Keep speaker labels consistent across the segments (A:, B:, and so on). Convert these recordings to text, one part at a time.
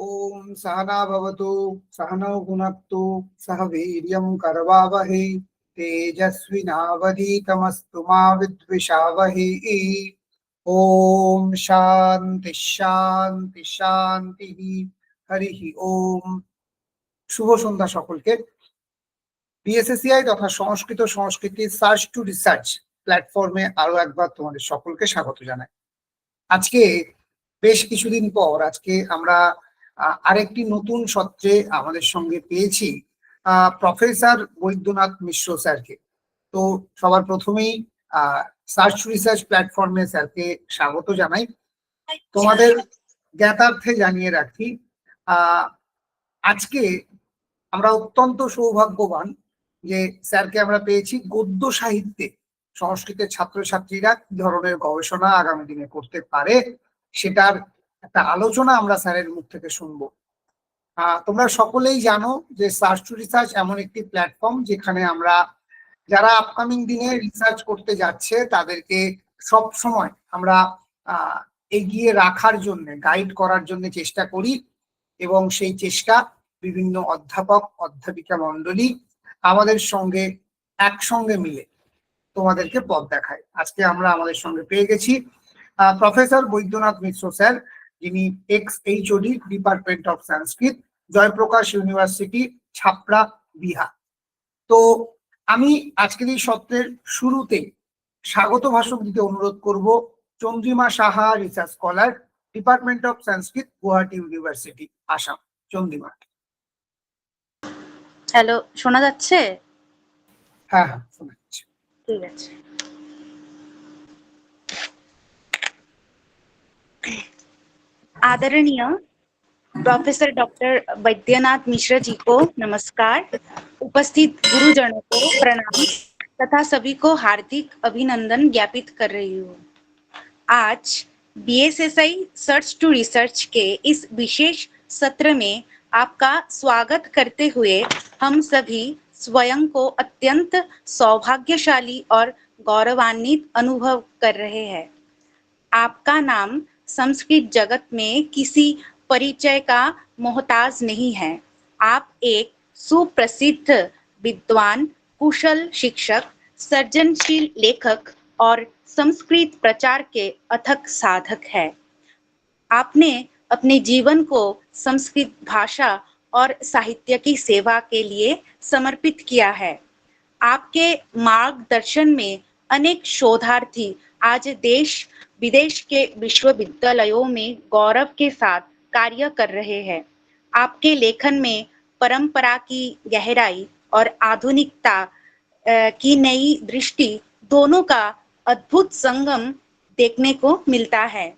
A: ओम सहना भवतु सहनौ भुनक्तु सह वीर्यं करवावहै तेजस्विनावधीतमस्तु मा विद्विषावहै। ओम शांति शांति शांति। हरि ओम। শুভ সন্ধ্যা সকলকে। বিএসএসসিআই তথা সংস্কৃত সংস্কৃতি সার্চ টু রিসার্চ প্ল্যাটফর্মে আরো একবার তোমাদের সকলকে স্বাগত জানাই। আজকে বেশ কিছুদিন পর আজকে আমরা আরেকটি নতুন সত্রে আমাদের সঙ্গে পেয়েছি প্রফেসর বৈদ্যনাথ মিশ্র স্যারকে। তো সবার প্রথমেই সার্চ রিসার্চ প্ল্যাটফর্মে স্যারকে স্বাগত জানাই। তোমাদের জ্ঞাতার্থে জানিয়ে রাখি, আজকে আমরা অত্যন্ত সৌভাগ্যবান যে স্যারকে আমরা পেয়েছি গদ্য সাহিত্যে সংস্কৃতের ছাত্রছাত্রীরা কি ধরনের গবেষণা আগামী দিনে করতে পারে সেটার একটা আলোচনা আমরা স্যারের মুখ থেকে শুনবো। তোমরা সকলেই জানো যে সার্চ টু রিসার্চ এমন একটি প্ল্যাটফর্ম যেখানে আমরা যারা আপকামিং দিনে রিসার্চ করতে যাচ্ছে তাদেরকে সব সময় আমরা এগিয়ে রাখার জন্য গাইড করার জন্য চেষ্টা করি এবং সেই চেষ্টা বিভিন্ন অধ্যাপক অধ্যাপিকা মণ্ডলী আমাদের সঙ্গে একসঙ্গে মিলে তোমাদেরকে পথ দেখায়। আজকে আমরা আমাদের সঙ্গে পেয়ে গেছি প্রফেসর বৈদ্যনাথ মিশ্র স্যার, যিনি XHOD department of Sanskrit, Jayprakash university, Chhapra, Bihar. তো আমি আজকের এই সত্রের শুরুতে স্বাগত ভাষণ দিতে অনুরোধ করব Chandrima Saha, research scholar, department of Sanskrit, Guwahati university, Assam. Chandrima.
B: Hello, শোনা যাচ্ছে?
A: হ্যাঁ হ্যাঁ শোনা যাচ্ছে।
B: ঠিক আছে। आदरणीय प्रोफेसर डॉक्टर वैद्यनाथ मिश्र जी को नमस्कार। उपस्थित गुरुजनों को प्रणाम तथा सभी को हार्दिक अभिनंदन ज्ञापित कर रही हूँ। आज बीएसएसआई सर्च टू रिसर्च के इस विशेष सत्र में आपका स्वागत करते हुए हम सभी स्वयं को अत्यंत सौभाग्यशाली और गौरवान्वित अनुभव कर रहे हैं। आपका नाम संस्कृत जगत में किसी परिचय का मोहताज नहीं है। आप एक सुप्रसिद्ध विद्वान, कुशल शिक्षक, सृजनशील लेखक और संस्कृत प्रचार के अथक साधक है। आपने अपने जीवन को संस्कृत भाषा और साहित्य की सेवा के लिए समर्पित किया है। आपके मार्गदर्शन में अनेक शोधार्थी आज देश विदेश के विश्वविद्यालयों में गौरव के साथ कार्य कर रहे हैं। आपके लेखन में परंपरा की गहराई और आधुनिकता की नई दृष्टि दोनों का अद्भुत संगम देखने को मिलता है।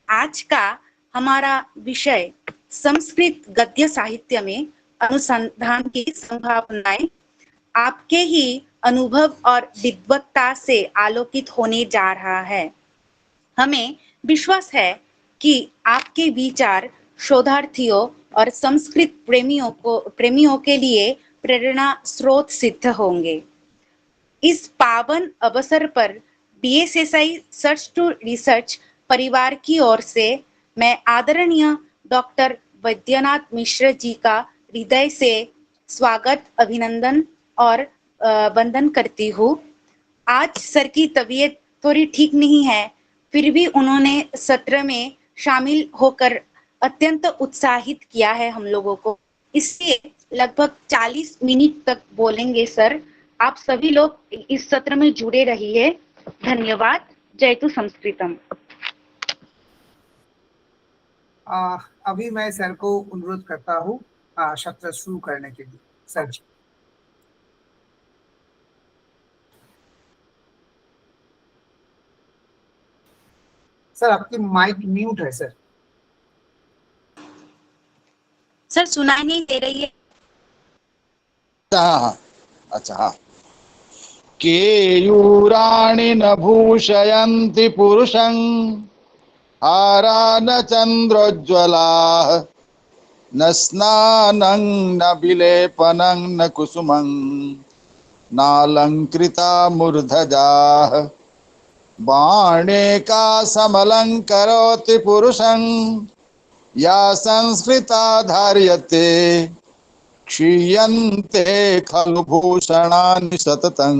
B: आज का हमारा विषय संस्कृत गद्य साहित्य में अनुसंधान की संभावनाएं आपके ही अनुभव और विद्वत्ता से आलोकित होने जा रहा है। हमें विश्वास है कि आपके विचार शोधार्थियों और संस्कृत प्रेमियों के लिए प्रेरणा स्रोत सिद्ध होंगे। इस पावन अवसर पर बीएसएसआई सर्च टू रिसर्च परिवार की ओर से मैं आदरणीय डॉक्टर वैद्यनाथ मिश्र जी का हृदय से स्वागत, अभिनंदन और वंदन करती हूँ। आज सर की तबीयत थोड़ी ठीक नहीं है, फिर भी उन्होंने सत्र में शामिल होकर अत्यंत उत्साहित किया है हम लोगों को। इसलिए लगभग 40 मिनट तक बोलेंगे सर। आप सभी लोग इस सत्र में जुड़े रहिए। धन्यवाद। जयतु संस्कृतम।
A: अभी मैं सर को अनुरोध करता हूँ सत्र शुरू करने के लिए। सर जी। सर आपकी माइक म्यूट है सर।
B: सर सुनाई नहीं दे रही है।
C: हाँ, अच्छा हाँ। केयूराणि न भूषयन्ति पुरुषं हारा न चन्द्रोज्ज्वलाः न स्नानं न विलेपनं न कुसुमं नालङ्कृता मूर्धजाः बाणेका समलङ्करोति पुरुषं या संस्कृता धार्यते क्षीयन्ते खलु भूषणानि सततं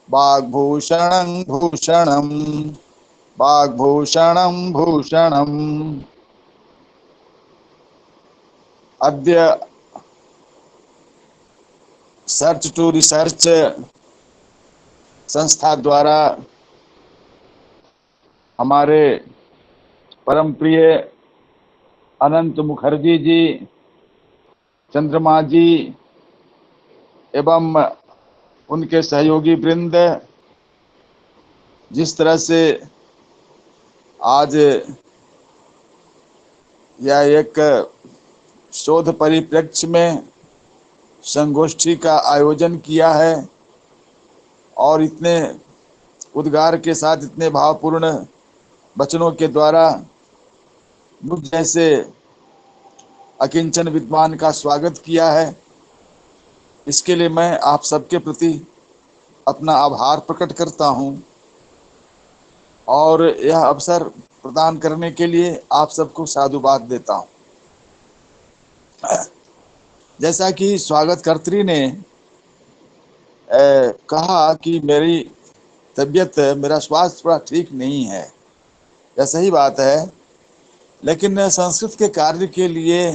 C: वाग्भूषणं भूषणं वाग्भूषणं भूषणम्। अद्य सर्च टू रिसर्च संस्था द्वारा हमारे परम प्रिय अनंत मुखर्जी जी, चंद्रमा जी एवं उनके सहयोगी वृंद जिस तरह से आज यह एक शोध परिप्रेक्ष्य में संगोष्ठी का आयोजन किया है और इतने उद्गार के साथ, इतने भावपूर्ण वचनों के द्वारा मुझ जैसे अकिंचन विद्वान का स्वागत किया है, इसके लिए मैं आप सबके प्रति अपना आभार प्रकट करता हूं और यह अवसर प्रदान करने के लिए आप सबको साधुवाद देता हूं। जैसा कि स्वागतकर्त्री ने कहा कि मेरी तबीयत, मेरा स्वास्थ्य थोड़ा ठीक नहीं है, यह सही बात है, लेकिन संस्कृत के कार्य के लिए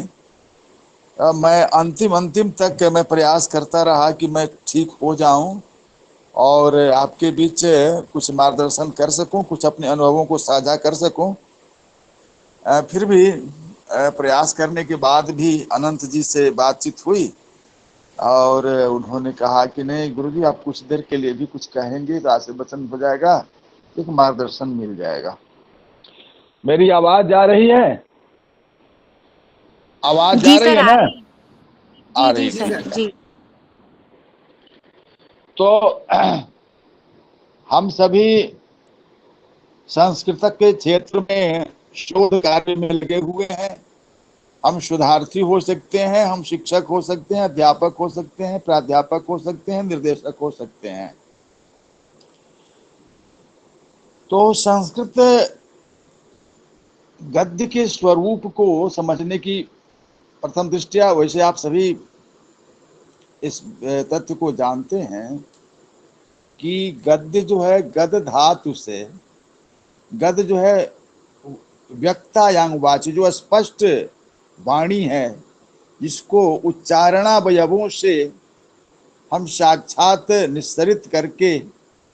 C: मैं अंतिम तक मैं प्रयास करता रहा कि मैं ठीक हो जाऊं और आपके बीच कुछ मार्गदर्शन कर सकूं, कुछ अपने अनुभवों को साझा कर सकूं। फिर भी प्रयास करने के बाद भी अनंत जी से बातचीत हुई और उन्होंने कहा कि नहीं गुरुजी, आप कुछ देर के लिए भी कुछ कहेंगे तो आशीर्वचन हो जाएगा, एक मार्गदर्शन मिल जाएगा। मेरी आवाज जा रही है? आवाज जा रही है ना? आ रही
B: सर, जी।
C: तो हम सभी संस्कृतक के क्षेत्र में शोध कार्य में लगे हुए हैं। हम शोधार्थी हो सकते हैं, हम शिक्षक हो सकते हैं, अध्यापक हो सकते हैं, प्राध्यापक हो सकते हैं, निर्देशक हो सकते हैं। तो संस्कृत गद्य के स्वरूप को समझने की प्रथम दृष्टया, वैसे आप सभी इस तथ्य को जानते हैं कि गद्य जो है, गद धातु से, गद जो है व्यक्तायांग वाची, जो स्पष्ट वाणी है, जिसको उच्चारणावयवों से हम साक्षात निस्सरित करके,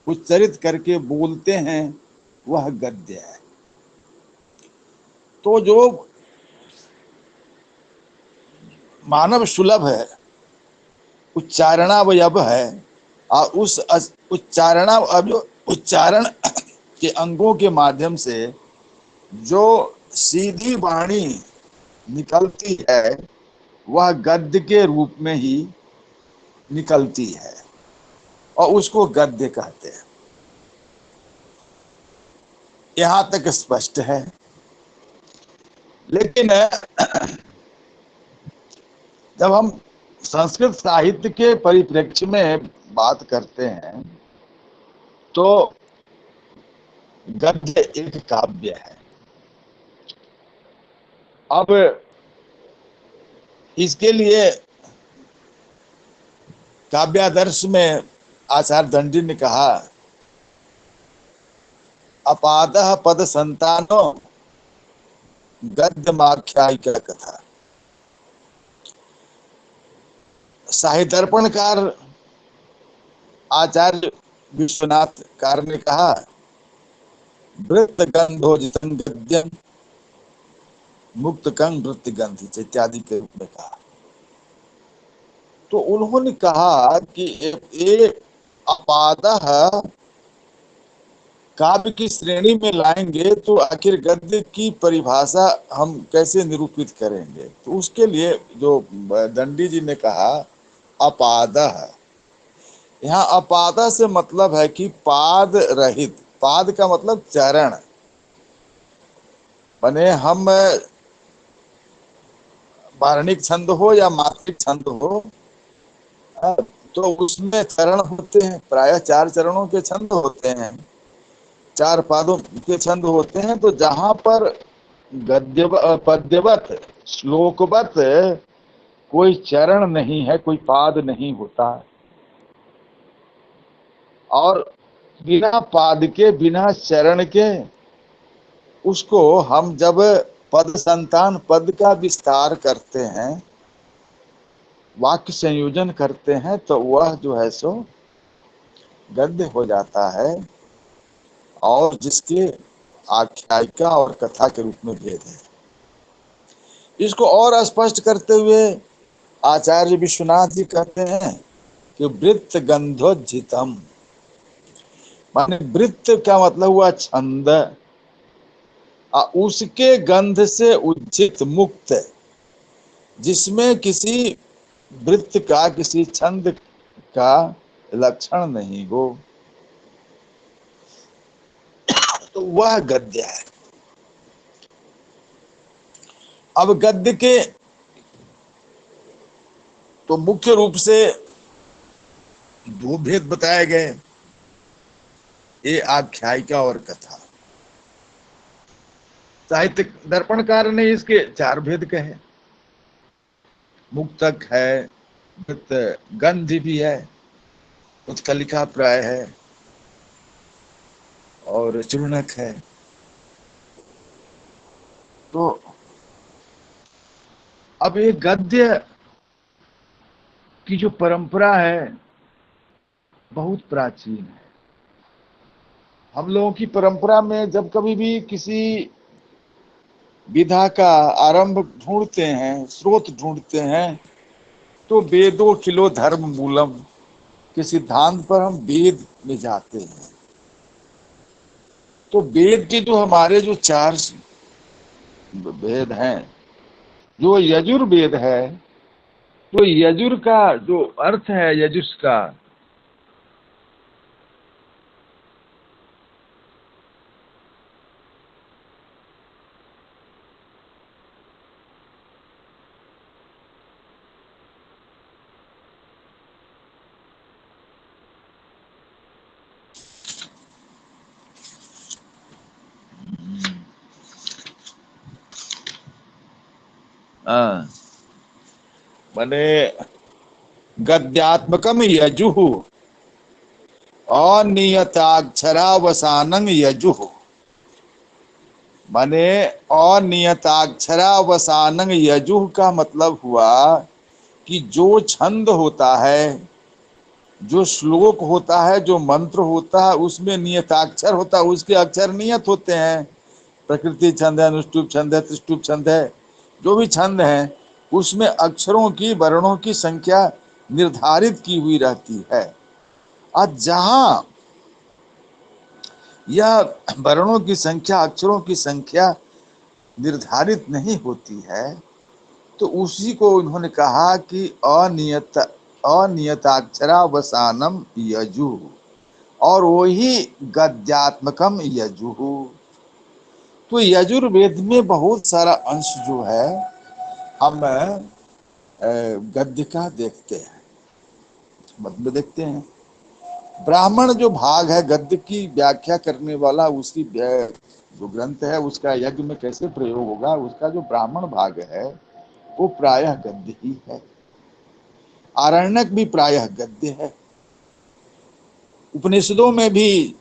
C: उच्चरित करके बोलते हैं, वह गद्य है। तो जो मानव सुलभ है, उच्चारणावयव है, और उस उच्चारण के अंगों के माध्यम से जो सीधी वाणी निकलती है, वह गद्य के रूप में ही निकलती है और उसको गद्य कहते हैं। यहां तक स्पष्ट है। लेकिन जब हम संस्कृत साहित्य के परिप्रेक्ष्य में बात करते हैं तो गद्य एक काव्य है। अब इसके लिए काव्यादर्श में आचार्य दंडी ने कहा, अपादः पद संतानो गद्यमाख्यायिका कथा। साहित्य दर्पणकार आचार्य विश्वनाथ कार ने कहा, वृत्त गंधोजितं गद्यम मुक्त कंग वृत्ति गंधी इत्यादि के रूप में कहा। तो उन्होंने कहा कि ये अपादः काव्य की श्रेणी में लाएंगे तो आखिर गद्य की परिभाषा हम कैसे निरूपित करेंगे। तो उसके लिए जो दंडी जी ने कहा अपादः, यहाँ अपादः से मतलब है कि पाद रहित। पाद का मतलब चरण, बने हम वार्णिक छंद हो या मात्रिक छंद हो, तो उसमें चरण होते हैं। प्रायः 4 चरणों के छंद होते हैं, 4 पादों के छंद होते हैं। तो जहां पर गद्य पद्यवत श्लोकवत कोई चरण नहीं है, कोई पाद नहीं होता। और बिना पाद के, बिना चरण के उसको हम जब पद संतान पद का विस्तार करते हैं, वाक्य संयोजन करते हैं, तो वह जो है सो गद्य हो जाता है, और जिसके आख्यायिका और कथा के रूप में भेद है। इसको और स्पष्ट करते हुए आचार्य विश्वनाथ जी कहते हैं कि वृत्त गंधोज्जितम, माने वृत्त का मतलब हुआ छंद, उसके गंध से उज्जित मुक्त, जिसमें किसी वृत्त का, किसी छंद का लक्षण नहीं हो, तो वह गद्य है। अब गद्य के तो मुख्य रूप से दो भेद बताए गए, ये आख्यायिका और कथा। साहित्य दर्पणकार ने इसके चार भेद कहे। मुक्तक है, गंध भी है, उत्कलिका प्राय है, और चूर्णक है। तो अब ये गद्य की जो परंपरा है बहुत प्राचीन है। हम लोगों की परंपरा में जब कभी भी किसी विधा का आरंभ ढूंढते हैं, स्रोत ढूंढते हैं, तो वेदो किलो धर्म मूलम के सिद्धांत पर हम वेद में जाते हैं। तो वेद के जो हमारे जो चार वेद हैं, जो यजुर्वेद है, तो यजुर का जो अर्थ है, यजुष का, माने गद्यात्मकम यजुः अनियताक्षरावसानं यजुः, माने अनियताक्षरावसानं यजुः का मतलब हुआ कि जो छंद होता है, जो श्लोक होता है, जो मंत्र होता है, उसमें नियताक्षर होता है, उसके अक्षर नियत होते हैं। प्रकृति छंद है, अनुष्टुप छंद है, त्रिष्टुप छंद है, जो भी छंद है उसमें अक्षरों की, वर्णों की संख्या निर्धारित की हुई रहती है। और जहां यह वर्णों की संख्या, अक्षरों की संख्या निर्धारित नहीं होती है, तो उसी को उन्होंने कहा कि अनियताक्षरावसानम यजु, और वही गद्यात्मकम यजु। तो यजुर्वेद में बहुत सारा अंश जो है हम गद्य का देखते हैं, मतलब देखते हैं। ब्राह्मण जो भाग है गद्य की व्याख्या करने वाला, उसकी जो ग्रंथ है उसका यज्ञ में कैसे प्रयोग होगा, उसका जो ब्राह्मण भाग है वो प्रायः गद्य ही है। आरण्यक भी प्रायः गद्य है। उपनिषदों में भी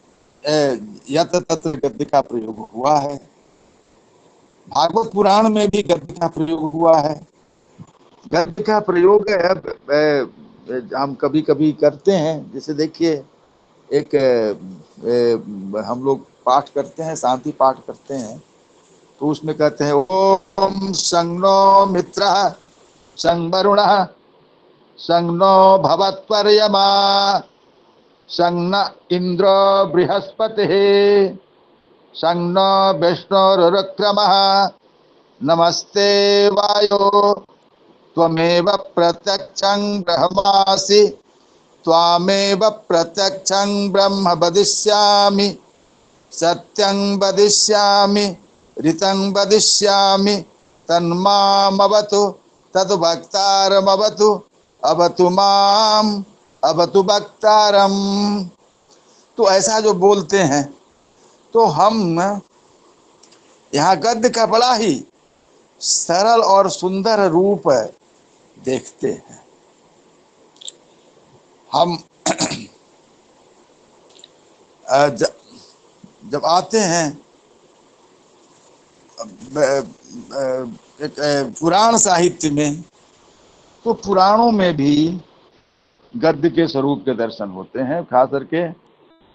C: यत तत गद्य का प्रयोग हुआ है। भागवत पुराण में भी गद्य का प्रयोग हुआ है। गद्य का प्रयोग हम कभी कभी करते हैं। जैसे देखिए, एक हम लोग पाठ करते हैं, शांति पाठ करते हैं, तो उसमें कहते हैं ओम संगनो मित्रः संवरुणः संगनो भवत्वर्यमा संगन इंद्र बृहस्पतिः संगनो विष्णुरुक्रमः नमस्ते वायो त्वमेव प्रत्यक्षं ब्रह्मासि त्वामेव प्रत्यक्षं ब्रह्म वदिष्यामि सत्यं वदिष्यामि ऋतं वदिष्यामि तन्मामवतु तद्भक्तारमवतु अवतु माम अवतु भक्तारम। तो ऐसा जो बोलते हैं, तो हम यहाँ गद्य का बड़ा ही सरल और सुंदर रूप देखते हैं। हम जब आते हैं पुराण साहित्य में, तो पुराणों में भी गद्य के स्वरूप के दर्शन होते हैं। खास करके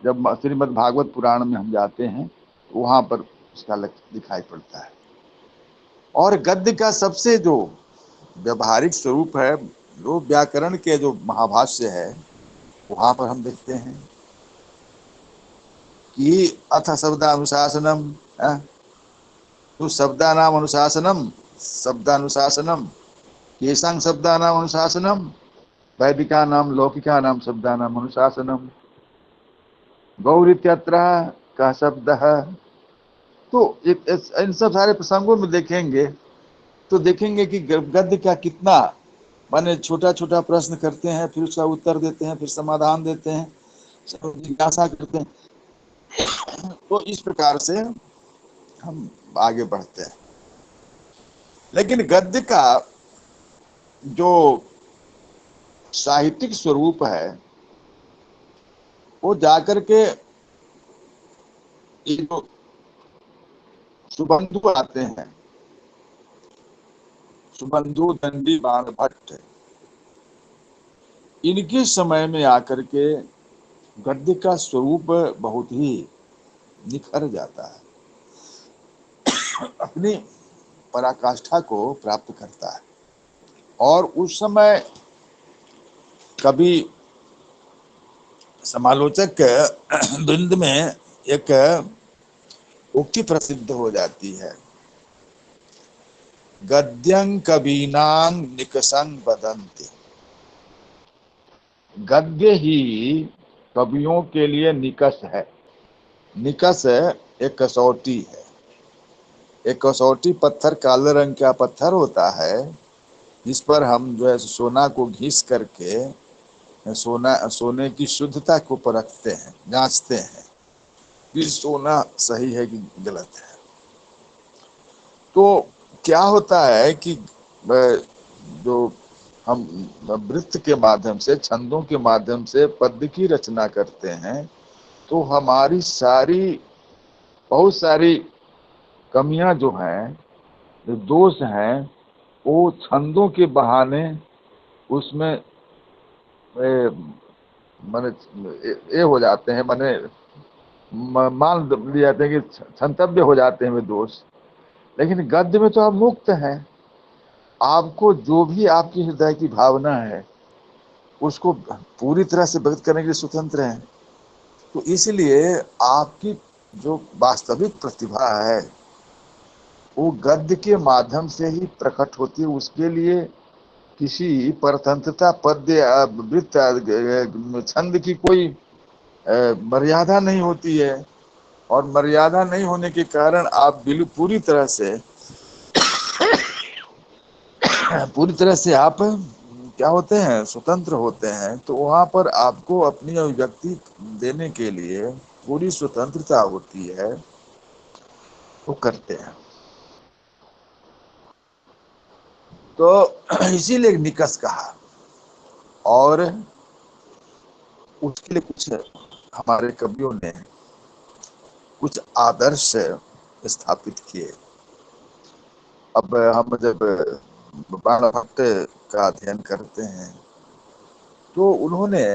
C: जब श्रीमद् भागवत पुराण में हम जाते हैं तो वहां पर उसका दिखाई पड़ता है। और गद्य का सबसे जो व्यवहारिक स्वरूप है, वो व्याकरण के जो महाभाष्य है, वहां पर हम देखते हैं कि अथ शब्दानुशासनम, तो शब्दानाम अनुशासनम, शब्दानुशासनम, केषां शब्दानाम अनुशासनम, वैदिका नाम लौकिका नाम शब्दानाम अनुशासनम, गौरित्यत्र का शब्द है। तो इन सब सारे प्रसंगों में देखेंगे तो देखेंगे कि गद्य का कितना, माने छोटा छोटा प्रश्न करते हैं, फिर उसका उत्तर देते हैं, फिर समाधान देते हैं, जिज्ञासा करते हैं। तो इस प्रकार से हम आगे बढ़ते हैं। लेकिन गद्य का जो साहित्यिक स्वरूप है, वो जाकर के ये जो सुबंधु आते हैं, सुबंधु दंडी बाण भट्ट, इनके समय में आकर के गद्य का स्वरूप बहुत ही निखर जाता है, अपनी पराकाष्ठा को प्राप्त करता है। और उस समय कभी समालोचक वृंद में एक उक्ति प्रसिद्ध हो जाती है, गद्यं कवीनां निकषं वदन्ति। गद्य ही कवियों के लिए निकष है। निकष एक कसौटी है। एक कसौटी पत्थर काले रंग का पत्थर होता है, जिस पर हम जो है सोना को घिस करके सोने की शुद्धता को परखते हैं, जांचते हैं कि सोना सही है कि गलत है। तो क्या होता है कि जो हम वृत्त के माध्यम से, छंदों के माध्यम से पद्य की रचना करते हैं, तो हमारी बहुत सारी कमियां जो हैं, जो दोष हैं, वो छंदों के बहाने उसमें माने ये हो जाते हैं, माने मान लिए जाते हैं कि क्षंतव्य हो जाते हैं वे दोष। लेकिन गद्य में तो आप मुक्त हैं। आपको जो भी आपकी हृदय की भावना है उसको पूरी तरह से व्यक्त करने के लिए स्वतंत्र हैं। तो इसलिए आपकी जो वास्तविक प्रतिभा है वो गद्य के माध्यम से ही प्रकट होती है। उसके लिए किसी परतंत्रता, पद्य, वृत्त, छंद की कोई मर्यादा नहीं होती है। और मर्यादा नहीं होने के कारण आप पूरी तरह से आप क्या होते हैं, स्वतंत्र होते हैं। तो वहां पर आपको अपनी अभिव्यक्ति देने के लिए पूरी स्वतंत्रता होती है, वो करते हैं। तो इसीलिए निकष कहा। और उसके लिए कुछ हमारे कवियों ने कुछ आदर्श स्थापित किए। अब हम जब बाण भट्ट का अध्ययन करते हैं तो उन्होंने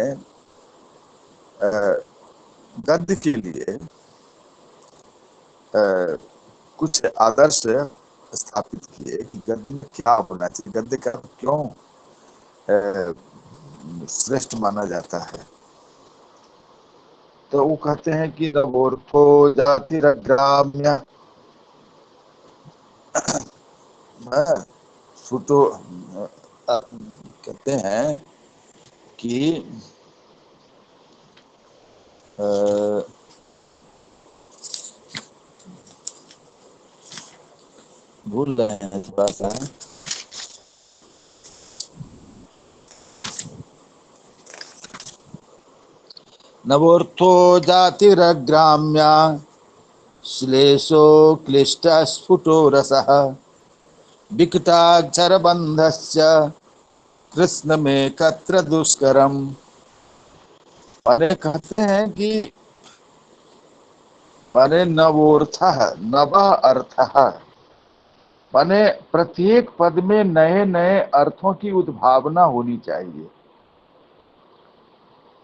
C: गद्य के लिए कुछ आदर्श स्थापित किए कि गद्य में क्या होना चाहिए, गद्य का क्यों श्रेष्ठ माना जाता है। तो वो कहते हैं कि नवोर्थो जातिरग्राम्य सुतो, कहते हैं कि भूल रहे हैं थोड़ा सा, नवोर्थो जातिरग्राम्या श्लेषो क्लिष्ट स्फुटो रसः विकटाक्षरबन्धस्य कृष्ण में कत्र दुष्करम। अरे कहते हैं कि माने नवोर्थः नव अर्थः, माने प्रत्येक पद में नए नए अर्थों की उद्भावना होनी चाहिए।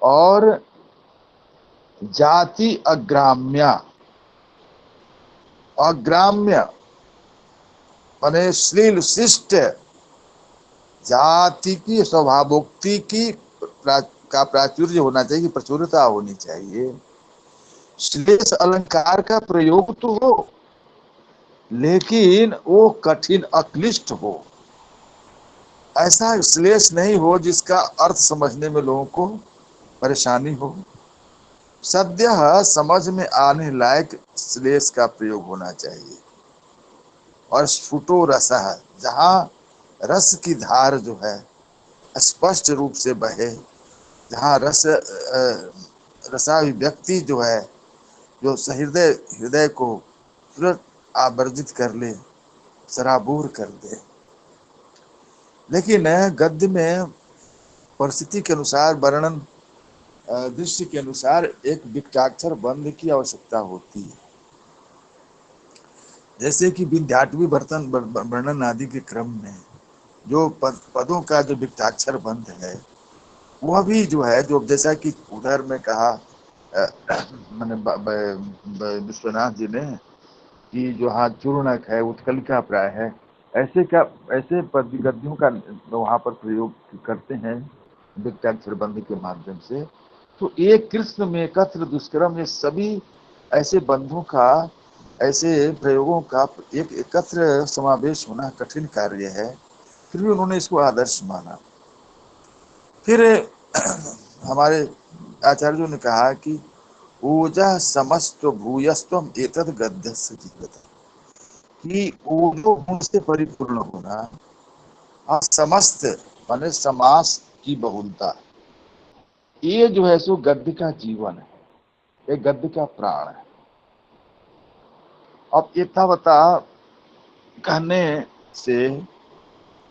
C: और जाति अग्राम्य, अग्राम्य माने श्लील शिष्ट जाति की स्वभावोक्ति की का प्राचुर्य होना चाहिए, प्रचुरता होनी चाहिए। श्लेष अलंकार का प्रयोग तो हो, लेकिन वो कठिन अक्लिष्ट हो। ऐसा श्लेष नहीं हो जिसका अर्थ समझने में लोगों को परेशानी हो। सद्यः समझ में आने लायक श्लेष का प्रयोग होना चाहिए। और स्फुटो रसः, जहाँ रस की धार जो है स्पष्ट रूप से बहे, जहाँ रसाभिव्यक्ति जो है, जो सहृदय हृदय को तुरंत आवर्जित कर ले, सराबोर कर दे। लेकिन गद्य में परिस्थिति के अनुसार, वर्णन दृश्य के अनुसार एक विकटाक्षर बंध की आवश्यकता होती है। जैसे कि विद्याटवी बर्तन वर्णन आदि के क्रम में जो पदों का जो विकटाक्षर बंध है, वह भी जो है, जो जैसा कि उधर में कहा मैंने विश्वनाथ जी ने कि जो हाँ चूर्णक है, उत्कलिका प्राय है, ऐसे पद गद्यों का वहां पर प्रयोग करते हैं विकटाक्षर बंध के माध्यम से। तो एक कृष्ण में एकत्र दुष्कर्म, ये सभी ऐसे बंधों का, ऐसे प्रयोगों का एक एकत्र समावेश होना कठिन कार्य है, फिर भी उन्होंने इसको आदर्श माना। फिर हमारे आचार्यों ने कहा कि ऊर्जा समस्त भूयस्तम एतद गद्यस्य जीवत, कि ऊर्जो गुण से परिपूर्ण होना और समस्त माने समास की बहुलता, ये जो है सो गद्य का जीवन है, ये गद्य का प्राण है। अब यथावता कहने से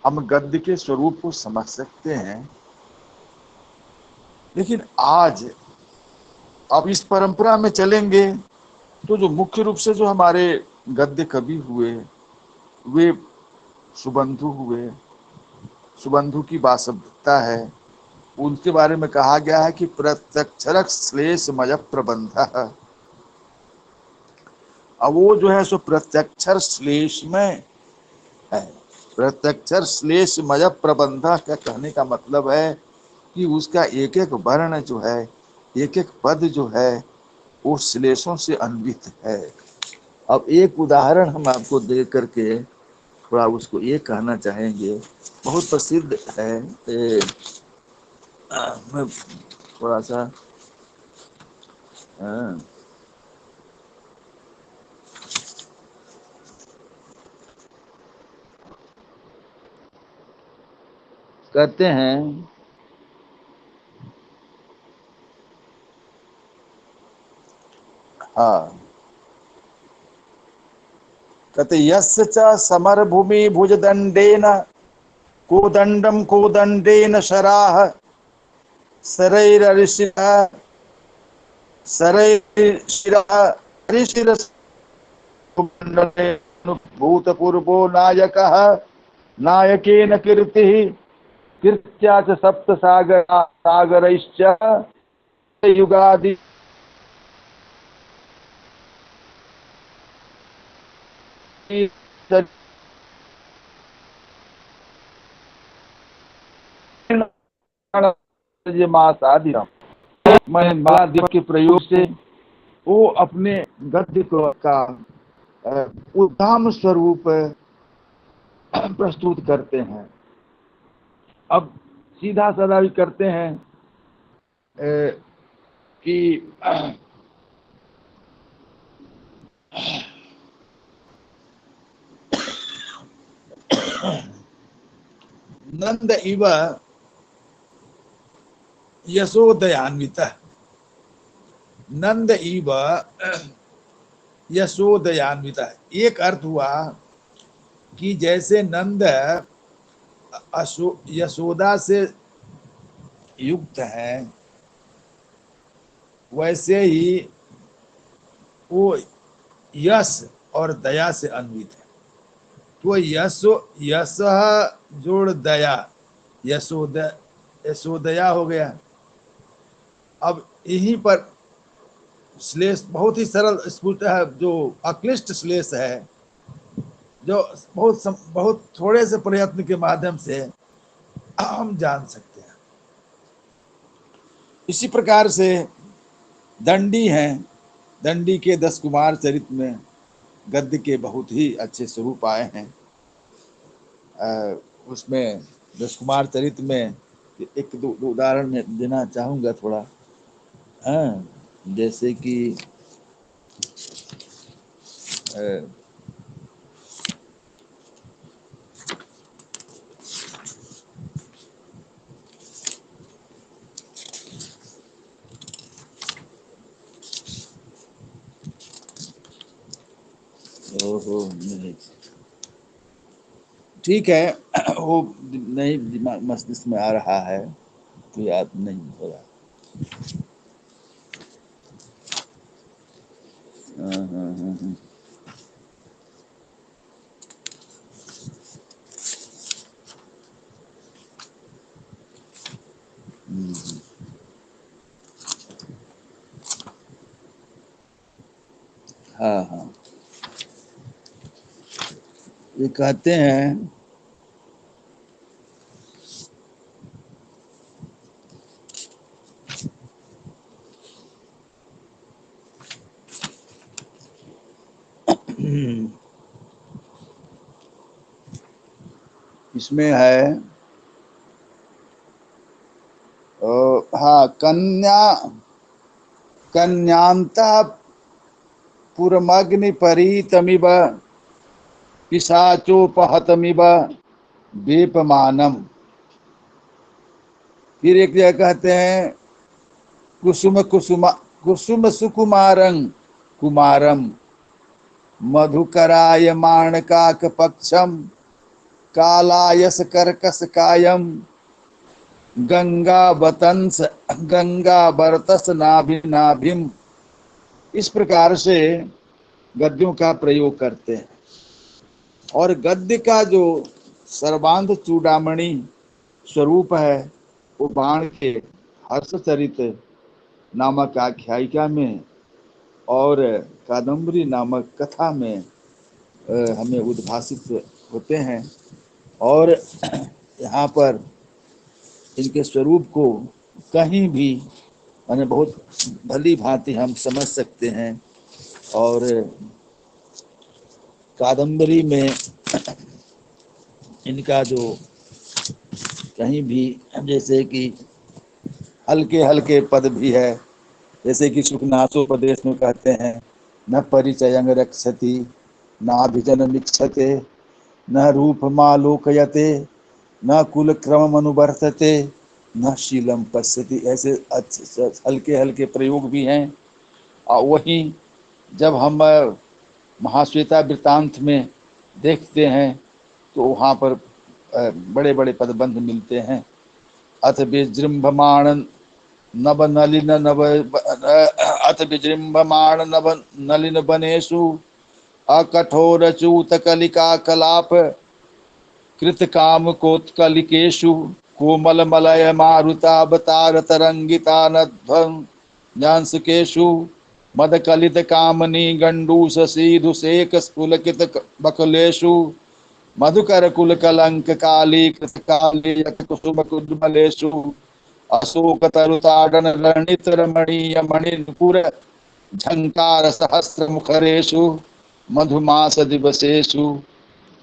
C: हम गद्य के स्वरूप को समझ सकते हैं। लेकिन आज अब इस परंपरा में चलेंगे तो जो मुख्य रूप से जो हमारे गद्य कवि हुए वे सुबंधु हुए, सुबंधु की वास्तविकता है। उनके बारे में कहा गया है कि प्रत्यक्षर श्लेषमय प्रबंध। अब वो जो है सो प्रत्यक्षर श्लेषमय है। प्रत्यक्षर श्लेषमय प्रबंध का कहने का मतलब है कि उसका एक एक वर्ण जो है, एक एक पद जो है, वो श्लेषों से अन्वित है। अब एक उदाहरण हम आपको दे करके थोड़ा उसको ये कहना चाहेंगे, बहुत प्रसिद्ध है। मैं थोड़ा सा कहते हैं, हाँ कहते यस्य च समर भूमि भुजदंडेन कोदंडम कोदंडेन शराह सरैरशिरा भूतपूर्वो नायकः नायकेन कीर्तिः कीर्त्या च सप्त सागरैश्च युगादि महादेव के प्रयोग से वो अपने गद्य का उद्दाम स्वरूप प्रस्तुत करते हैं। अब सीधा साधा भी करते हैं कि नंद इव यशोदयान्वित, नंद इव यशोदयान्विता। एक अर्थ हुआ कि जैसे नंद यशोदा से युक्त है, वैसे ही वो यश और दया से अन्वित है। तो यश जोड़ दया, यशोदया हो गया। अब यहीं पर श्लेष बहुत ही सरल स्फुट है, जो अक्लिष्ट श्लेष है, जो बहुत थोड़े से प्रयत्न के माध्यम से हम जान सकते हैं। इसी प्रकार से दंडी हैं, दंडी के 10 कुमार चरित्र में गद्य के बहुत ही अच्छे स्वरूप आए हैं। उसमें 10 कुमार चरित्र में एक दो उदाहरण में देना चाहूंगा थोड़ा। हाँ, जैसे कि नहीं, ठीक है, वो नहीं दिमाग मस्तिष्क में आ रहा है तो याद नहीं हो रहा। हाँ हाँ, ये कहते हैं इसमें है हाँ, कन्यांता पुरमग्नि परीतमिव पिशाचोपहतमिव वेपमानम। फिर एक जगह कहते हैं कुसुम सुकुमारं कुमारम मधुकराय माणकाक पक्षम कालायस कर्कश कायम गंगा बरतस नाभिम। इस प्रकार से गद्यों का प्रयोग करते हैं। और गद्य का जो सर्वांध चूड़ामणि स्वरूप है वो बाण के हर्षचरित नामक आख्यायिका में और कादम्बरी नामक कथा में हमें उद्भासित होते हैं। और यहाँ पर इनके स्वरूप को कहीं भी माने बहुत भली भांति हम समझ सकते हैं। और कादम्बरी में इनका जो कहीं भी जैसे कि हल्के हल्के पद भी है, जैसे कि सुखनासोपदेश में कहते हैं न परिचयं रक्षति नाभिजन मिक्षते न रूपमालोकयते न कुल क्रम अनुवर्तते न शीलम पश्यति। ऐसे अच्छे हल्के हल्के प्रयोग भी हैं। और वहीं जब हम महाश्वेता वृत्तांत में देखते हैं तो वहाँ पर बड़े बड़े पदबंध मिलते हैं। अथ विजृंभमाण नव नलिन नव अथ विजृंभमाण नव नलिन बनेषु अकठोर चूत कलिका कलाप कृत काम कोत्कलिकेषु कोमल मलय मारुतावतार तरंगिता नध्वंसकेषु मदकलित कामनी गंडूस सीधु सेक स्फुलकित बकुलेषु मधुकर कुल कलंक काली कृत काली कुसुम कुड्मलेषु अशोक तरुताडन लणित रमणीय मणिपुर झंकार सहस्र मुखरेषु मधुमास दिवसेषु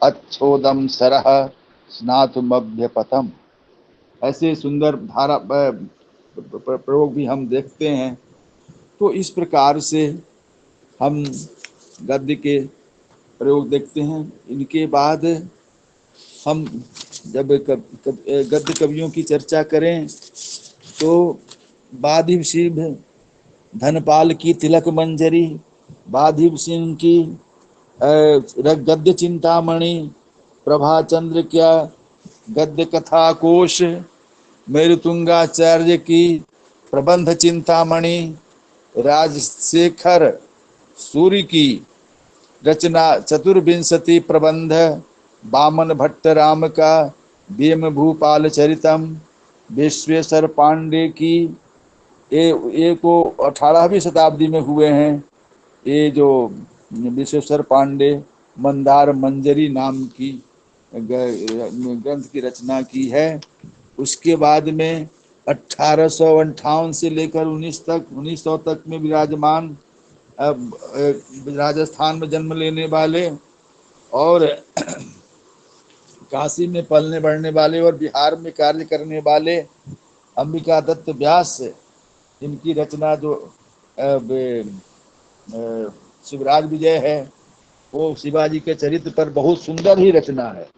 C: अच्छोदम सरह स्नातुमभ्यपतम। ऐसे सुंदर धारा प्रयोग भी हम देखते हैं। तो इस प्रकार से हम गद्य के प्रयोग देखते हैं। इनके बाद हम जब गद्य कवियों की चर्चा करें तो बादिव शिव धनपाल की तिलक मंजरी बाधीव सिंह की गद्य चिंतामणि, प्रभाचंद्र क्या गद्य कथा कोश, मेरुतुंगाचार्य की प्रबंध चिंतामणि, राजशेखर सूरी की रचना चतुर्विंशति प्रबंध, बामन भट्ट राम का भीम भूपाल चरितम, विश्वेश्वर पांडे की ये को 18वीं शताब्दी में हुए हैं। ये जो विश्वेश्वर पांडे मंदार मंजरी नाम की ग्रंथ की रचना की है। उसके बाद में 1858 से लेकर 1900 तक में विराजमान, राजस्थान में जन्म लेने वाले और काशी में पलने बढ़ने वाले और बिहार में कार्य करने वाले अंबिका दत्त व्यास, इनकी रचना जो शिवराज विजय है, वो शिवाजी के चरित्र पर बहुत सुंदर ही रचना है।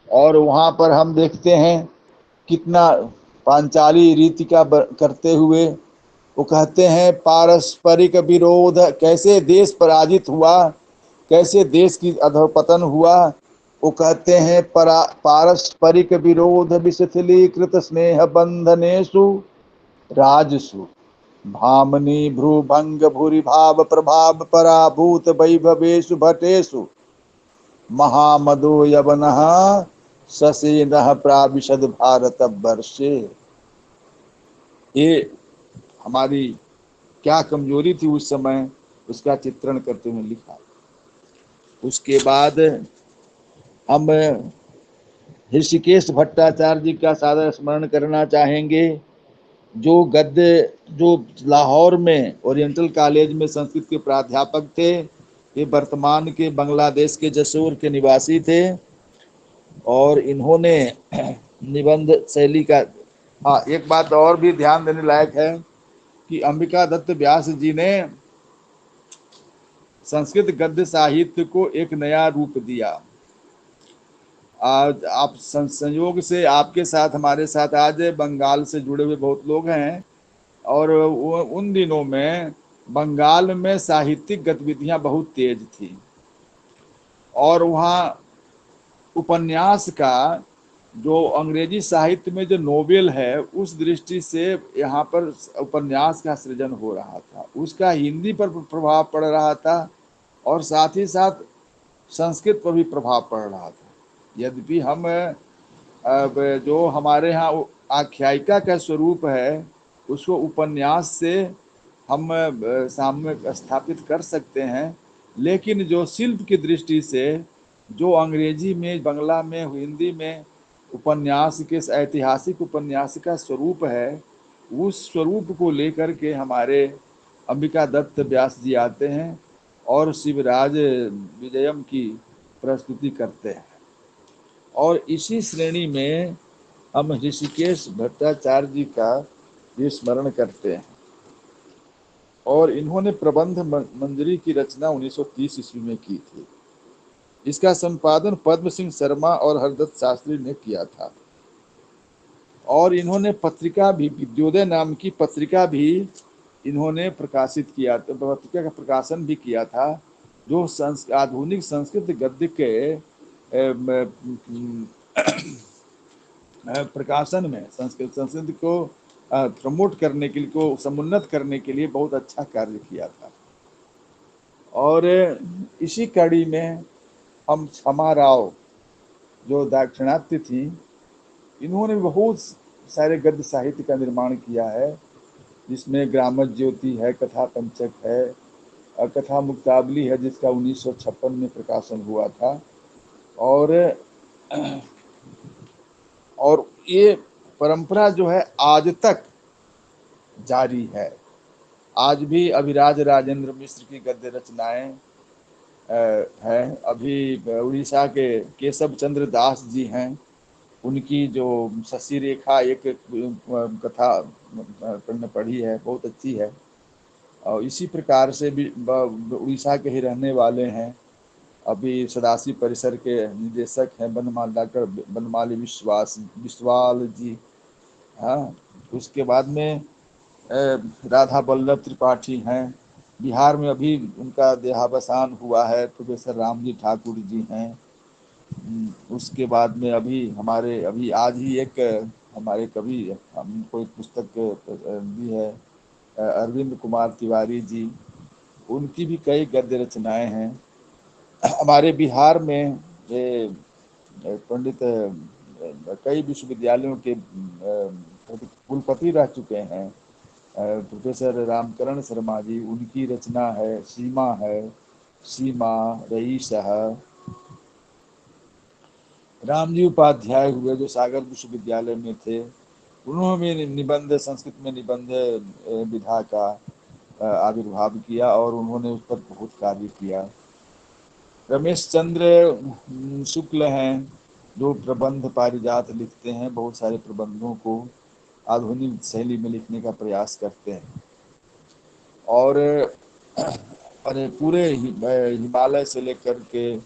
C: और वहां पर हम देखते हैं कितना पांचाली रीति का करते हुए वो कहते हैं पारस्परिक विरोध, कैसे देश पराजित हुआ, कैसे देश की अधोपतन हुआ। वो कहते हैं पारस्परिक विरोध विशिथिलीकृत स्नेह बंधनेषु राजसु भामनी भ्रूभंग भूरि भाव प्रभाव पराभूत वैभवेषु भटेषु महामदो यवनः ससेनः प्राविशद भारत वर्षे। ये हमारी क्या कमजोरी थी उस समय, उसका चित्रण करते हुए लिखा। उसके बाद हम ऋषिकेश भट्टाचार्य जी का सादर स्मरण करना चाहेंगे, जो गद्य जो लाहौर में ओरिएंटल कॉलेज में संस्कृत के प्राध्यापक थे। ये वर्तमान के बांग्लादेश के जसूर के निवासी थे और इन्होंने निबंध शैली का, हाँ एक बात और भी ध्यान देने लायक है कि अंबिका दत्त व्यास जी ने संस्कृत गद्य साहित्य को एक नया रूप दिया। आज आप संयोग से आपके साथ हमारे साथ आज बंगाल से जुड़े हुए बहुत लोग हैं और उन दिनों में बंगाल में साहित्यिक गतिविधियां बहुत तेज थी और वहाँ उपन्यास का जो अंग्रेजी साहित्य में जो नोवेल है, उस दृष्टि से यहाँ पर उपन्यास का सृजन हो रहा था, उसका हिंदी पर प्रभाव पड़ रहा था और साथ ही साथ संस्कृत पर भी प्रभाव पड़ रहा था। यद्यपि हम जो हमारे यहाँ आख्यायिका का स्वरूप है उसको उपन्यास से हम सामने स्थापित कर सकते हैं, लेकिन जो शिल्प की दृष्टि से जो अंग्रेजी में, बंगला में, हिंदी में उपन्यास के ऐतिहासिक उपन्यास का स्वरूप है, उस स्वरूप को लेकर के हमारे अंबिका दत्त व्यास जी आते हैं और शिवराज विजयम की प्रस्तुति करते हैं। और इसी श्रेणी में हम ऋषिकेश भट्टाचार्य जी का भी स्मरण करते हैं और इन्होंने प्रबंध मंजरी की रचना 1930 ईस्वी में की थी। इसका संपादन पद्म सिंह शर्मा और हरदत्त शास्त्री ने किया था और इन्होंने पत्रिका भी, विद्योदय नाम की पत्रिका भी इन्होंने प्रकाशित किया, तो पत्रिका का प्रकाशन भी किया था, जो आधुनिक संस्कृत गद्य के प्रकाशन में संस्कृत को प्रमोट करने के लिए, को समुन्नत करने के लिए बहुत अच्छा कार्य किया था। और इसी कड़ी में हम क्षमा राव जो दाक्षिणात्य थी, इन्होंने बहुत सारे गद्य साहित्य का निर्माण किया है, जिसमें ग्रामर ज्योति है, कथा पंचक है, कथा मुक्तावली है जिसका 1956 में प्रकाशन हुआ था। और ये परंपरा जो है आज तक जारी है। आज भी अभिराज राजेंद्र मिश्र की गद्य रचनाएं हैं। अभी उड़ीसा के केशव चंद्र दास जी हैं, उनकी जो शशि रेखा एक कथा पढ़ी है, बहुत अच्छी है। और इसी प्रकार से भी उड़ीसा के ही रहने वाले हैं, अभी सदाशिव परिसर के निदेशक हैं बनमाली विश्वाल जी। हाँ, उसके बाद में राधा वल्लभ त्रिपाठी हैं, बिहार में अभी उनका देहावसान हुआ है, प्रोफेसर रामजी ठाकुर जी हैं। उसके बाद में अभी आज ही एक हमारे कवि, हमको एक पुस्तक दी है, अरविंद कुमार तिवारी जी, उनकी भी कई गद्य रचनाएं हैं। हमारे बिहार में ये पंडित कई विश्वविद्यालयों के कुलपति रह चुके हैं, प्रोफेसर रामकरण शर्मा जी, उनकी रचना है सीमा रईस है। रामजी उपाध्याय हुए जो सागर विश्वविद्यालय में थे, उन्होंने निबंध, संस्कृत में निबंध विधा का आविर्भाव किया और उन्होंने उस पर बहुत कार्य किया। रमेश चंद्र शुक्ल हैं जो प्रबंध पारिजात लिखते हैं, बहुत सारे प्रबंधों को आधुनिक शैली में लिखने का प्रयास करते हैं। और पूरे हिमालय से लेकर के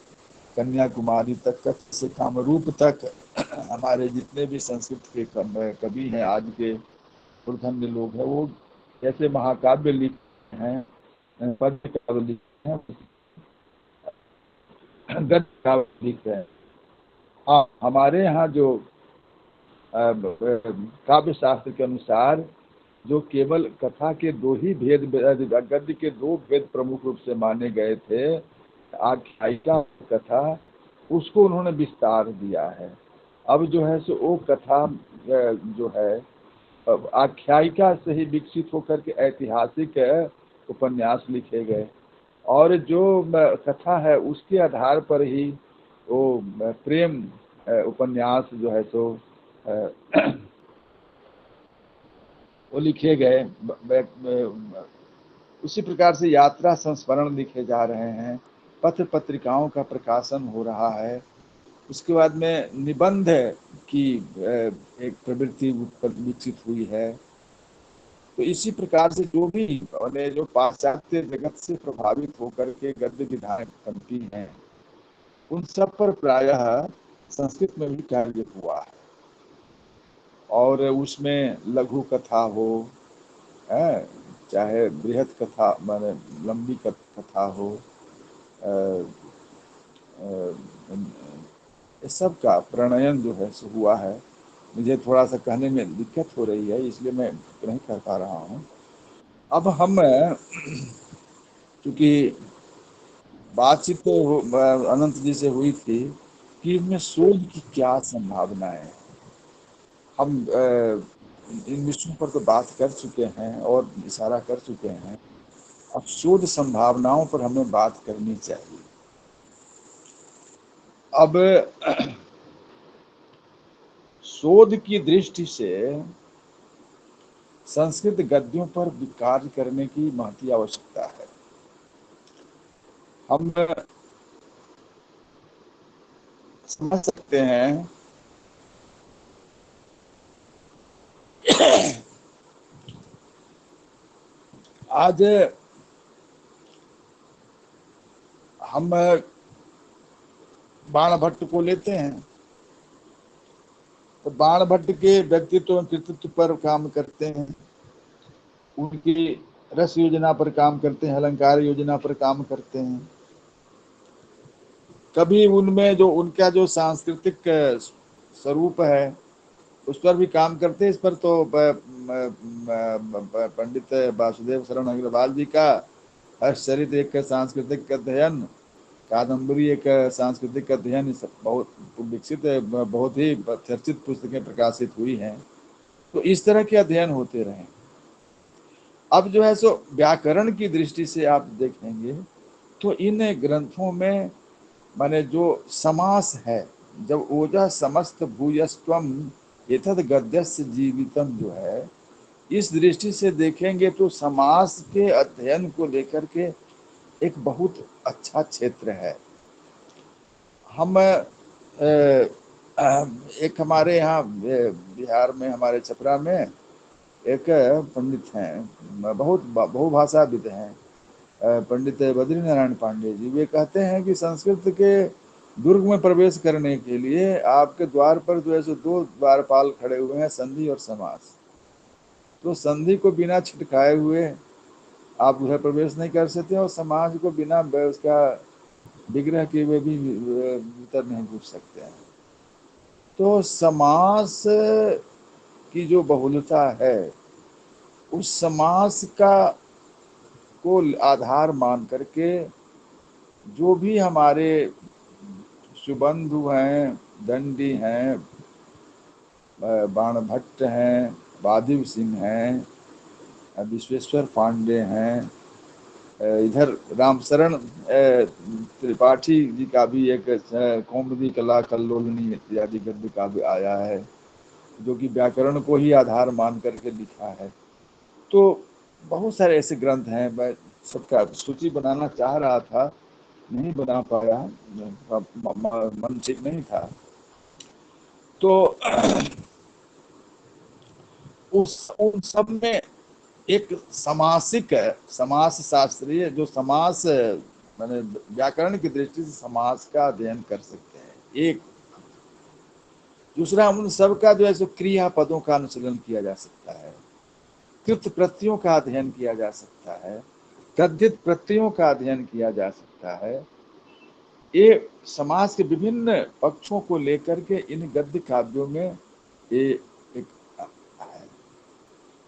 C: कन्याकुमारी तक, कच्छ से कामरूप तक हमारे जितने भी संस्कृत के कवि हैं, आज के प्रखंड लोग हैं, वो कैसे महाकाव्य लिखते हैं, पद्य काव्य लिखते हैं, गद्य काव्य लिखते हैं। हाँ, हमारे यहाँ जो काव्य शास्त्र के अनुसार जो केवल कथा के दो ही भेद, गद्य के दो भेद प्रमुख रूप से माने गए थे, आख्यायिका कथा, उसको उन्होंने विस्तार दिया है। अब जो है सो वो कथा जो है आख्यायिका से ही विकसित होकर के ऐतिहासिक उपन्यास लिखे गए, और जो कथा है उसके आधार पर ही वो प्रेम उपन्यास जो है सो वो लिखे गए। उसी प्रकार से यात्रा संस्मरण लिखे जा रहे हैं, पत्र पत्रिकाओं का प्रकाशन हो रहा है। उसके बाद में निबंध की एक प्रवृत्ति विकसित हुई है। तो इसी प्रकार से जो पाश्चात्य जगत से प्रभावित होकर के गद्य विधाएं बनती हैं, उन सब पर प्रायः संस्कृत में भी कार्य हुआ है। और उसमें लघु कथा हो, चाहे बृहद कथा, माने लंबी कथा हो, इस सब का प्रणयन जो है सो हुआ है। मुझे थोड़ा सा कहने में दिक्कत हो रही है, इसलिए मैं नहीं कर पा रहा हूँ। अब हम क्योंकि बातचीत तो अनंत जी से हुई थी कि इसमें शोध की क्या संभावना है। हम इन विषयों पर तो बात कर चुके हैं और इशारा कर चुके हैं। अब शोध संभावनाओं पर हमें बात करनी चाहिए। अब शोध की दृष्टि से संस्कृत गद्यों पर कार्य करने की महती आवश्यकता है। हम समझ सकते हैं आज हम बाणभट्ट को लेते हैं, तो बाणभट्ट के व्यक्तित्व एवं कृतित्व पर काम करते हैं, उनकी रस योजना पर काम करते हैं, अलंकार योजना पर काम करते हैं। कभी उनमें जो उनका जो सांस्कृतिक स्वरूप है उस पर भी काम करते हैं। इस पर तो पंडित वासुदेव शरण अग्रवाल जी का हर्षचरित एक सांस्कृतिक अध्ययन, कादम्बरी एक सांस्कृतिक अध्ययन, बहुत विकसित, बहुत ही चर्चित पुस्तकें प्रकाशित हुई हैं। तो इस तरह के अध्ययन होते रहे। अब जो है सो व्याकरण की दृष्टि से आप देखेंगे तो इन ग्रंथों में माने जो समास है, जब ओजा समस्त भूयस्त्वम एतद गद्यस्य जीवितम जो है, इस दृष्टि से देखेंगे तो समास के अध्ययन को लेकर के एक बहुत अच्छा क्षेत्र है। हम एक हमारे यहाँ बिहार में, हमारे छपरा में एक पंडित हैं, बहुत बहुभाषाविद हैं, पंडित बद्री नारायण पांडे जी। वे कहते हैं कि संस्कृत के दुर्ग में प्रवेश करने के लिए आपके द्वार पर जो है सो दो द्वारपाल खड़े हुए हैं, संधि और समास। तो संधि को बिना छिटकाए हुए आप उधर प्रवेश नहीं कर सकते और समाज को बिना उसका विग्रह किए हुए भी भीतर नहीं घुस सकते हैं। तो समास की जो बहुलता है, उस समास का को आधार मान करके जो भी हमारे सुबंधु हैं, दंडी हैं, बाणभट्ट हैं, वादिव सिंह हैं, विश्वेश्वर पांडे हैं, इधर रामशरण त्रिपाठी जी का भी एक कौमुदी कला कल्लोलनी इत्यादि गद्य काव्य आया है, जो कि व्याकरण को ही आधार मान करके लिखा है। तो बहुत सारे ऐसे ग्रंथ हैं, मैं सबका सूची बनाना चाह रहा था, नहीं बना पाया, मन ठीक नहीं था। तो उन सब में एक समासिक समास शास्त्रीय जो समास मैंने व्याकरण की दृष्टि से समास का अध्ययन कर सकते हैं। एक दूसरा, उन सब का जो है सो क्रिया पदों का अनुशीलन किया जा सकता है, कृत प्रत्ययों का अध्ययन किया जा सकता है, तद्धित प्रत्ययों का अध्ययन किया जा सकता है। ये समास के विभिन्न पक्षों को लेकर के इन गद्य काव्यों में ये एक है।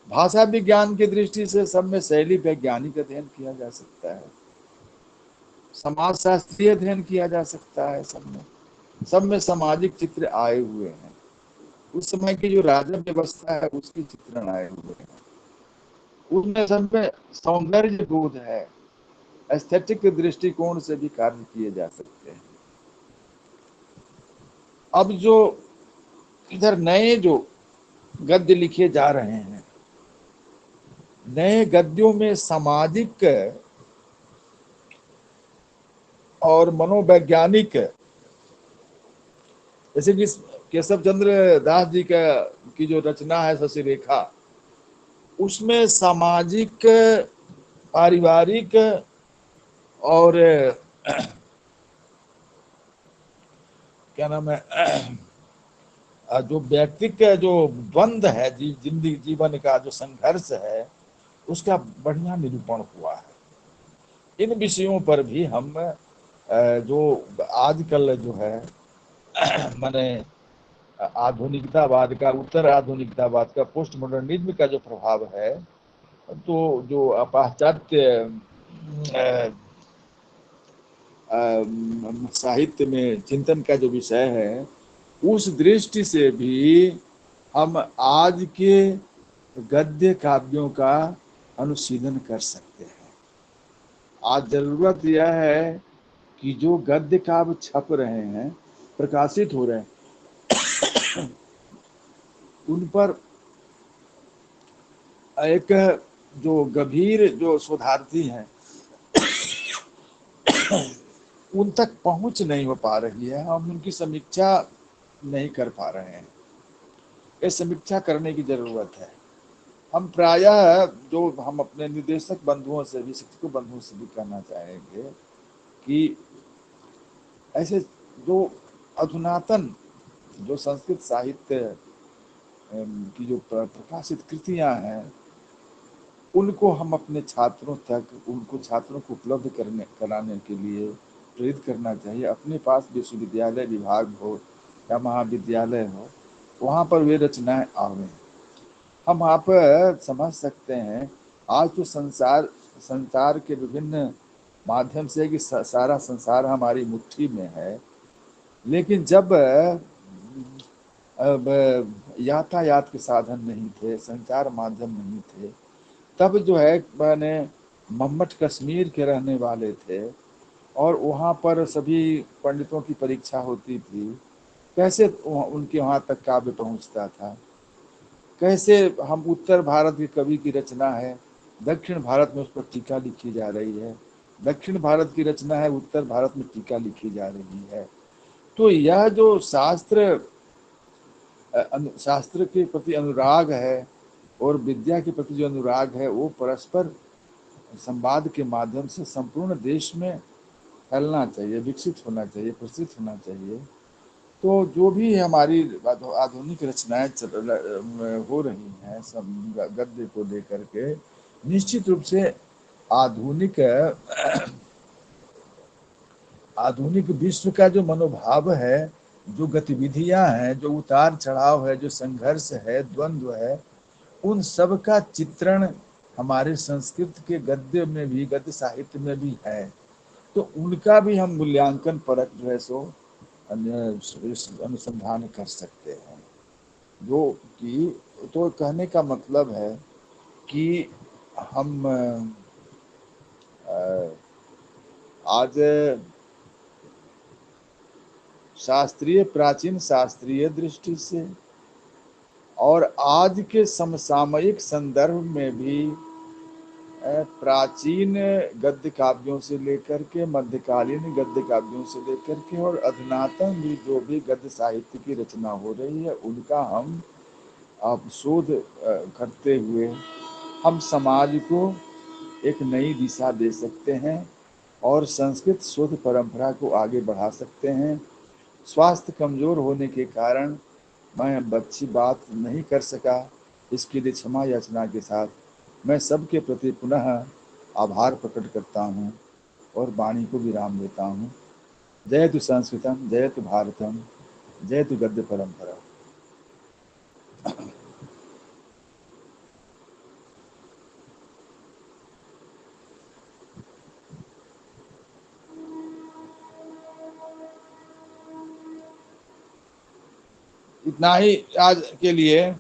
C: भाषा विज्ञान की दृष्टि से सब में शैली वैज्ञानिक अध्ययन किया जा सकता है, समाज शास्त्रीय अध्ययन किया जा सकता है। सब में सामाजिक चित्र आए हुए हैं, उस समय की जो राजन व्यवस्था है उसकी चित्रण आए हुए हैं, उसमें सब में सौंदर्य बोध है, एस्थेटिक दृष्टिकोण से भी कार्य किए जा सकते हैं। अब जो इधर नए जो गद्य लिखे जा रहे हैं, नए गद्यों में सामाजिक और मनोवैज्ञानिक, जैसे कि केशव चंद्र दास जी का की जो रचना है शशि रेखा, उसमें सामाजिक, पारिवारिक और क्या नाम है, जो व्यक्तिक जो द्वंद है, जिंदगी जीवन का जो संघर्ष है, उसका बढ़िया निरूपण हुआ है। इन विषयों पर भी हम जो आजकल जो है माने आधुनिकतावाद का, उत्तर आधुनिकतावाद का, पोस्ट मॉडर्निज्म का जो प्रभाव है, तो जो पाश्चात्य साहित्य में चिंतन का जो विषय है, उस दृष्टि से भी हम आज के गद्य काव्यों का अनुशीलन कर सकते हैं। आज जरूरत यह है कि जो गद्य काव्य छप रहे हैं, प्रकाशित हो रहे हैं, उन पर एक जो गंभीर जो शोधार्थी हैं उन तक पहुंच नहीं हो पा रही है, हम उनकी समीक्षा नहीं कर पा रहे हैं। ये समीक्षा करने की जरूरत है। हम प्रायः जो हम अपने निर्देशक बंधुओं से भी, शिक्षक बंधुओं से भी कहना चाहेंगे कि ऐसे जो अधुनातन जो संस्कृत साहित्य की जो प्रकाशित कृतियां हैं, उनको हम अपने छात्रों तक, उनको छात्रों को उपलब्ध कराने के लिए प्रेरित करना चाहिए। अपने पास विश्वविद्यालय विभाग हो या महाविद्यालय हो, वहाँ पर वे रचनाएं आवें। हम आप समझ सकते हैं, आज तो संसार के विभिन्न माध्यम से कि सारा संसार हमारी मुट्ठी में है, लेकिन जब यातायात के साधन नहीं थे, संचार माध्यम नहीं थे, तब जो है मैंने मम्मट कश्मीर के रहने वाले थे और वहाँ पर सभी पंडितों की परीक्षा होती थी। कैसे उनके वहाँ तक काव्य पहुँचता था, कैसे हम उत्तर भारत के कवि की रचना है, दक्षिण भारत में उस पर टीका लिखी जा रही है, दक्षिण भारत की रचना है, उत्तर भारत में टीका लिखी जा रही है। तो यह जो शास्त्र के प्रति अनुराग है और विद्या के प्रति जो अनुराग है, वो परस्पर संवाद के माध्यम से संपूर्ण देश में फैलना चाहिए, विकसित होना चाहिए, प्रसिद्ध होना चाहिए। तो जो भी हमारी आधुनिक रचनाएं हो रही हैं सब गद्य को लेकर के, निश्चित रूप से आधुनिक आधुनिक विश्व का जो मनोभाव है, जो गतिविधियां हैं, जो उतार चढ़ाव है, जो संघर्ष है, द्वंद्व है, उन सब का चित्रण हमारे संस्कृत के गद्य में भी, गद्य साहित्य में भी है। तो उनका भी हम मूल्यांकन परख जो है सो अनुसंधान कर सकते हैं। जो कि तो कहने का मतलब है कि हम आज प्राचीन शास्त्रीय दृष्टि से और आज के समसामयिक संदर्भ में भी प्राचीन गद्य काव्यों से लेकर के, मध्यकालीन गद्य काव्यों से लेकर के और अधुनातन भी जो भी गद्य साहित्य की रचना हो रही है, उनका हम अब शोध करते हुए हम समाज को एक नई दिशा दे सकते हैं और संस्कृत शोध परंपरा को आगे बढ़ा सकते हैं। स्वास्थ्य कमजोर होने के कारण मैं अच्छी बात नहीं कर सका, इसके लिए क्षमा याचना के साथ मैं सबके प्रति पुनः आभार प्रकट करता हूँ और वाणी को विराम देता हूँ। जयतु संस्कृतम, जयतु भारतम, जयतु गद्य परंपरा। इतना ही आज के लिए।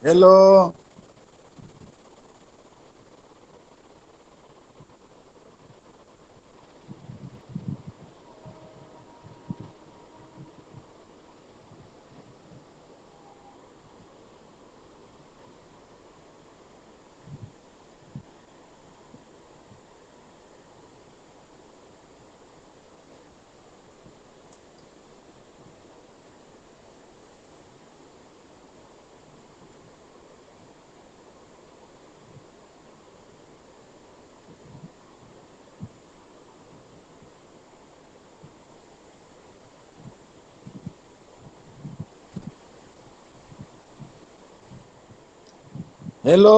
C: Hello, hello.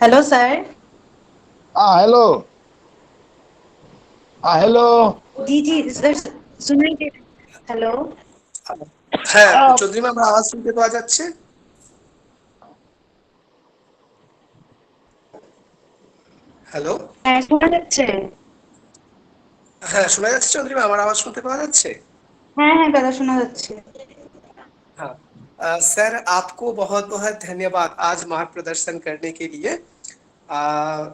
B: Hello sir.
C: हाँ हेलो। हाँ हेलो।
B: जी जी सर, सुनाई दे। हेलो।
D: হ্যাঁ চৌধুরী ম্যাম, আমার আওয়াজ শুনতে পাওয়া যাচ্ছে? হ্যালো,
B: হ্যাঁ শোনা যাচ্ছে।
D: হ্যাঁ শোনা যাচ্ছে চৌধুরী ম্যাম, আমার আওয়াজ শুনতে পাওয়া যাচ্ছে?
B: হ্যাঁ হ্যাঁ দাদা শোনা যাচ্ছে।
D: हाँ। सर आपको बहुत बहुत धन्यवाद आज मार्ग प्रदर्शन करने के लिए।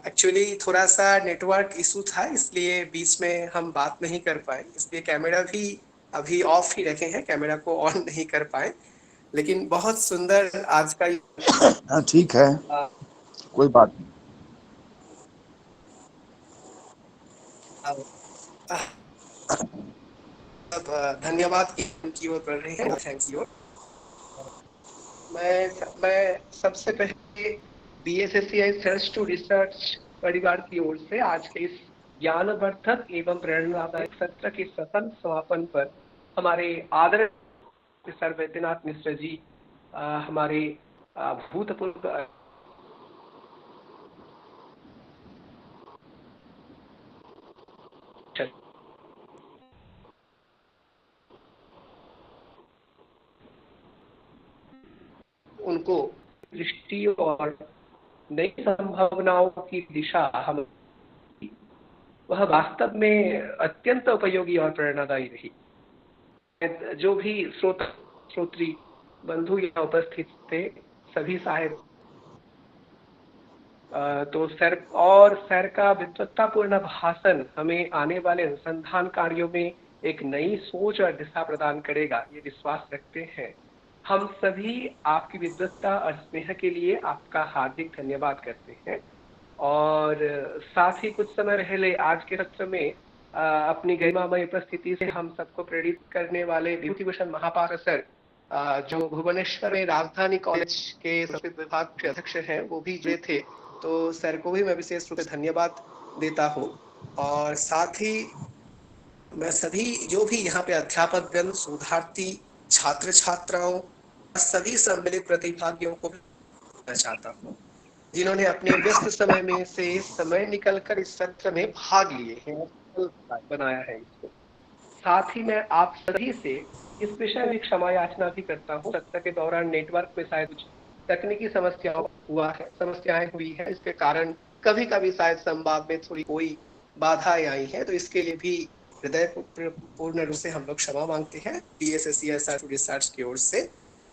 D: एक्चुअली थोड़ा सा नेटवर्क इशू था, इसलिए बीच में हम बात नहीं कर पाए, इसलिए कैमरा भी अभी ऑफ ही रखे हैं, कैमरा को ऑन नहीं कर पाए। लेकिन बहुत सुंदर आज का
C: हाँ ठीक है, कोई बात नहीं।
D: धन्यवाद की ओर बढ़ रहे हैं, थैंक्स की ओर। मैं सबसे पहले बीएसएससीआई सर्च टू रिसर्च परिवार की ओर से आज के इस ज्ञानवर्धक एवं प्रेरणादायक सत्र के सफल समापन पर हमारे आदरणीय सर वैद्यनाथ मिश्र जी, हमारे भूतपूर्व उनको दृष्टि और नई संभावनाओं की दिशा हम वह वास्तव में अत्यंत उपयोगी और प्रेरणादायी रही। जो भी श्रोत्री बंधु यहाँ उपस्थित थे, सभी साहेब, तो सर का विद्वत्तापूर्ण भाषण हमें आने वाले अनुसंधान कार्यों में एक नई सोच और दिशा प्रदान करेगा, ये विश्वास रखते हैं। हम सभी आपकी विद्वत्ता और स्नेह के लिए आपका हार्दिक धन्यवाद करते हैं। और साथ ही कुछ समय पहले आज के सत्र में अपनी गरिमामय उपस्थिति से हम सबको प्रेरित करने वाले विभूति भूषण महापात्र सर, जो भुवनेश्वर में राजधानी कॉलेज के संस्कृत विभाग के अध्यक्ष हैं, वो भी जुड़े थे। तो सर को भी मैं विशेष रूप से धन्यवाद देता हूँ। और साथ ही मैं सभी जो भी यहाँ पे अध्यापकगण, शोधार्थी, छात्र छात्राओं, सभी सम्मिलित प्रतिभागियों को भी चाहता हूँ जिन्होंने अपने व्यस्त समय में से समय निकलकर इस सत्र में भाग लिए हैं, बनाया है इसको। साथ ही मैं आप सभी से इस विषय में क्षमा याचना भी करता हूँ। सत्र के दौरान नेटवर्क में शायद कुछ तकनीकी समस्याएं हुई है, इसके कारण कभी कभी शायद संवाद में थोड़ी कोई बाधाएं आई है, तो इसके लिए भी हृदय पूर्ण रूप से हम लोग क्षमा मांगते हैं DSSC रिसर्च की ओर से।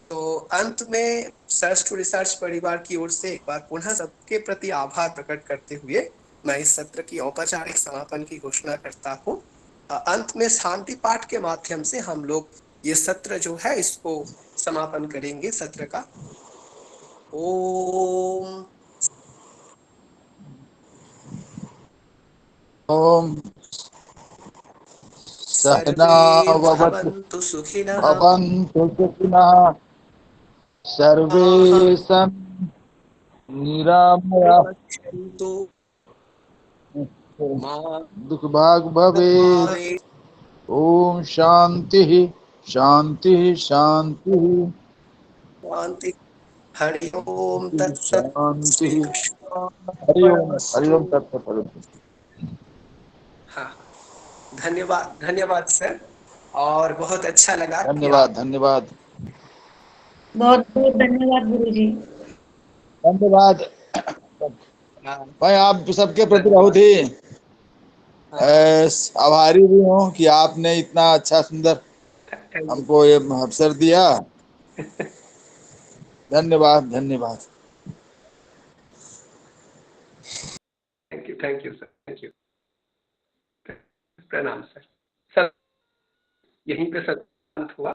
D: तो अंत में सर्च टू रिसर्च परिवार की ओर से एक बार पुनः सबके प्रति आभार प्रकट करते हुए मैं इस सत्र की औपचारिक समापन की घोषणा करता हूँ। अंत में शांति पाठ के माध्यम से हम लोग ये सत्र जो है इसको समापन करेंगे सत्र का। ओम
C: ओम सहना
D: सर्वे
C: भवतु
D: भवन्तु सुखिनः
C: भवन्तु सुखिनः सर्वे सन्तु निरामया
D: पश्यन्तु मा
C: दुख भाग भवे।
D: भवेत्।
C: ओम शांति शांति शांति
D: शांति। हरि ओम तत्सत्।
C: शांति।
D: श्री कृष्ण
C: हरिओम तत्सत।
D: हाँ, धन्यवाद सर, और बहुत अच्छा लगा कि
C: धन्यवाद
D: आप
C: धन्यवाद
B: बहुत बहुत धन्यवाद गुरुजी।
C: धन्यवाद।
D: हाँ,
C: मैं आप सबके प्रति
D: धन्यवाद।
C: बहुत ही
D: हाँ,
C: आभारी भी हूँ कि आपने इतना अच्छा सुंदर हमको ये अवसर दिया। धन्यवाद धन्यवाद।
D: Thank you sir, thank you. प्रणाम सर। सर यहीं पे सत्संग हुआ।